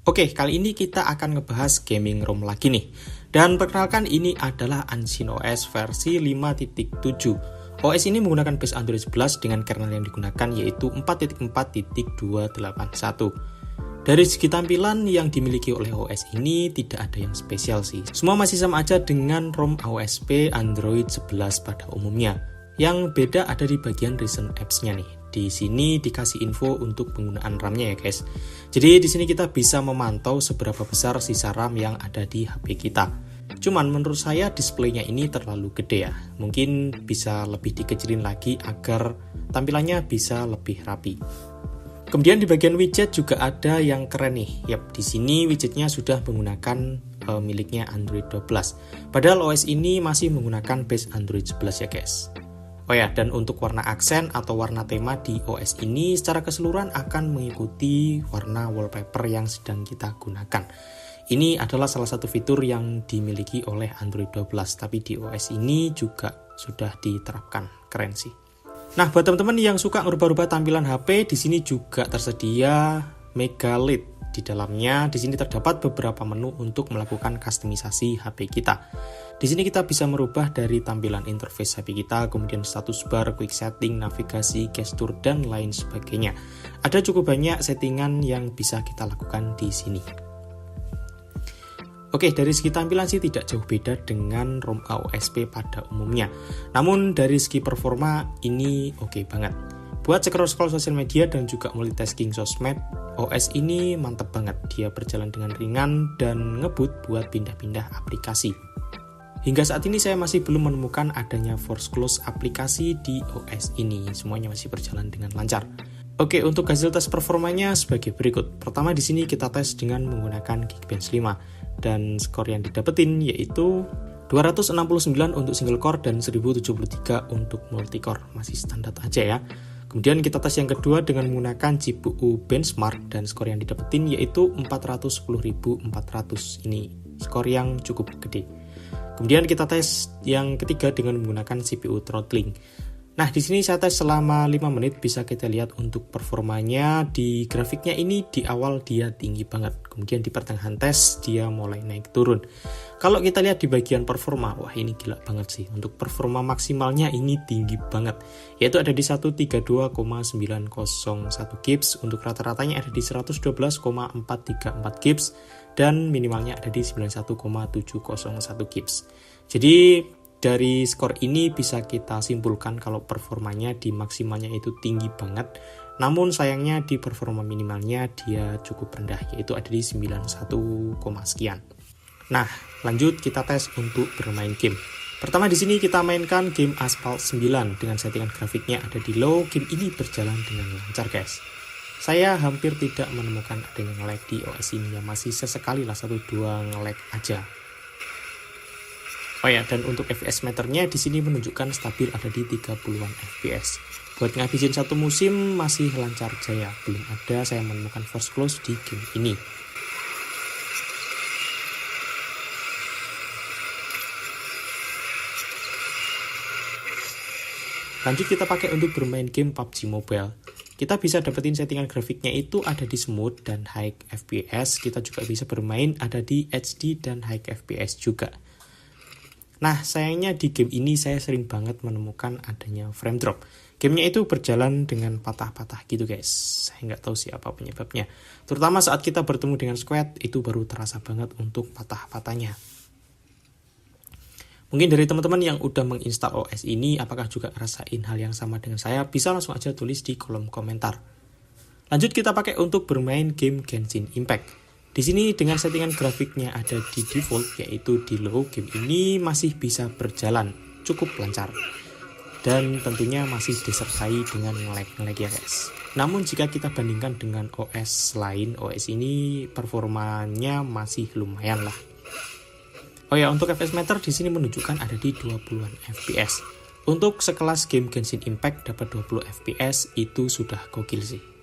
Oke, kali ini kita akan ngebahas gaming ROM lagi nih. Dan perkenalkan, ini adalah Unseen OS versi 5.7. OS ini menggunakan base Android 11 dengan kernel yang digunakan yaitu 4.4.281. Dari segi tampilan yang dimiliki oleh OS ini tidak ada yang spesial sih. Semua masih sama aja dengan ROM AOSP Android 11 pada umumnya. Yang beda ada di bagian recent apps-nya nih. Di sini dikasih info untuk penggunaan RAM-nya ya guys. Jadi di sini kita bisa memantau seberapa besar sisa RAM yang ada di HP kita. Cuman menurut saya displaynya ini terlalu gede ya. Mungkin bisa lebih dikecilin lagi agar tampilannya bisa lebih rapi. Kemudian di bagian widget juga ada yang keren nih. Yap, di sini widgetnya sudah menggunakan miliknya Android 12. Padahal OS ini masih menggunakan base Android 11 ya guys. Oh ya, dan untuk warna aksen atau warna tema di OS ini secara keseluruhan akan mengikuti warna wallpaper yang sedang kita gunakan. Ini adalah salah satu fitur yang dimiliki oleh Android 12, tapi di OS ini juga sudah diterapkan. Keren sih. Nah, buat teman-teman yang suka merubah-rubah tampilan HP, di sini juga tersedia Mega LED. Di dalamnya, di sini terdapat beberapa menu untuk melakukan kustomisasi HP kita. Di sini kita bisa merubah dari tampilan interface HP kita, kemudian status bar, quick setting, navigasi, gestur, dan lain sebagainya. Ada cukup banyak settingan yang bisa kita lakukan di sini. Oke, dari segi tampilan sih tidak jauh beda dengan ROM AOSP pada umumnya. Namun dari segi performa ini oke banget. Buat scroll-scroll sosial media dan juga multitasking sosmed, OS ini mantep banget. Dia berjalan dengan ringan dan ngebut buat pindah-pindah aplikasi. Hingga saat ini saya masih belum menemukan adanya force close aplikasi di OS ini. Semuanya masih berjalan dengan lancar. Oke, untuk hasil tes performanya sebagai berikut. Pertama di sini kita tes dengan menggunakan Geekbench 5 dan skor yang didapetin yaitu 269 untuk single core dan 1073 untuk multicore. Masih standar aja ya. Kemudian kita tes yang kedua dengan menggunakan GPU benchmark dan skor yang didapetin yaitu 410.400. Ini skor yang cukup gede. Kemudian kita tes yang ketiga dengan menggunakan CPU throttling. Nah, di sini saya tes selama 5 menit, bisa kita lihat untuk performanya di grafiknya ini di awal dia tinggi banget. Kemudian di pertengahan tes dia mulai naik turun. Kalau kita lihat di bagian performa, wah ini gila banget sih. Untuk performa maksimalnya ini tinggi banget. Yaitu ada di 132,901 GHz, untuk rata-ratanya ada di 112,434 GHz dan minimalnya ada di 91,701 GHz. Jadi dari skor ini bisa kita simpulkan kalau performanya di maksimalnya itu tinggi banget. Namun sayangnya di performa minimalnya dia cukup rendah, yaitu ada di 91, sekian. Nah, lanjut kita tes untuk bermain game. Pertama di sini kita mainkan game Asphalt 9 dengan settingan grafiknya ada di low. Game ini berjalan dengan lancar guys. Saya hampir tidak menemukan adanya nge-lag di OS ini ya, masih sesekali lah 1-2 nge-lag aja. Oh ya, dan untuk FPS meternya di sini menunjukkan stabil ada di 30-an FPS. Buat ngabisin satu musim masih lancar jaya. Belum ada saya menemukan force close di game ini. Lanjut kita pakai untuk bermain game PUBG Mobile. Kita bisa dapetin settingan grafiknya itu ada di smooth dan high FPS. Kita juga bisa bermain ada di HD dan high FPS juga. Nah, sayangnya di game ini saya sering banget menemukan adanya frame drop. Gamenya itu berjalan dengan patah-patah gitu guys. Saya nggak tahu siapa penyebabnya. Terutama saat kita bertemu dengan squad, itu baru terasa banget untuk patah-patahnya. Mungkin dari teman-teman yang udah menginstal OS ini, apakah juga ngerasain hal yang sama dengan saya? Bisa langsung aja tulis di kolom komentar. Lanjut kita pakai untuk bermain game Genshin Impact. Di sini dengan settingan grafiknya ada di default yaitu di low, game ini masih bisa berjalan cukup lancar. Dan tentunya masih disertai dengan nge-lag ya guys. Namun jika kita bandingkan dengan OS lain, OS ini performanya masih lumayan lah. Oh ya, untuk FPS meter di sini menunjukkan ada di 20-an FPS. Untuk sekelas game Genshin Impact dapat 20 FPS itu sudah gokil sih.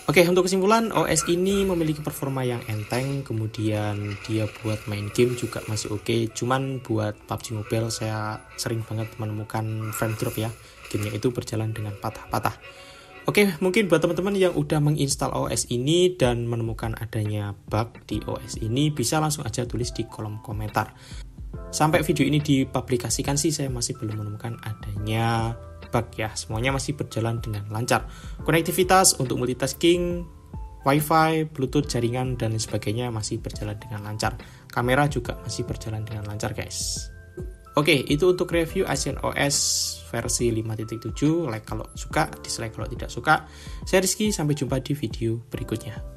Oke, untuk kesimpulan, OS ini memiliki performa yang enteng, kemudian dia buat main game juga masih oke. Cuman buat PUBG Mobile saya sering banget menemukan frame drop ya. Gamenya itu berjalan dengan patah-patah. Oke, mungkin buat teman-teman yang udah menginstal OS ini dan menemukan adanya bug di OS ini, bisa langsung aja tulis di kolom komentar. Sampai video ini dipublikasikan sih, saya masih belum menemukan adanya bug ya. Semuanya masih berjalan dengan lancar. Konektivitas untuk multitasking, Wi-Fi, Bluetooth, jaringan, dan sebagainya masih berjalan dengan lancar. Kamera juga masih berjalan dengan lancar, guys. Oke, itu untuk review AsianOS versi 5.7. Like kalau suka, dislike kalau tidak suka. Saya Rizky, sampai jumpa di video berikutnya.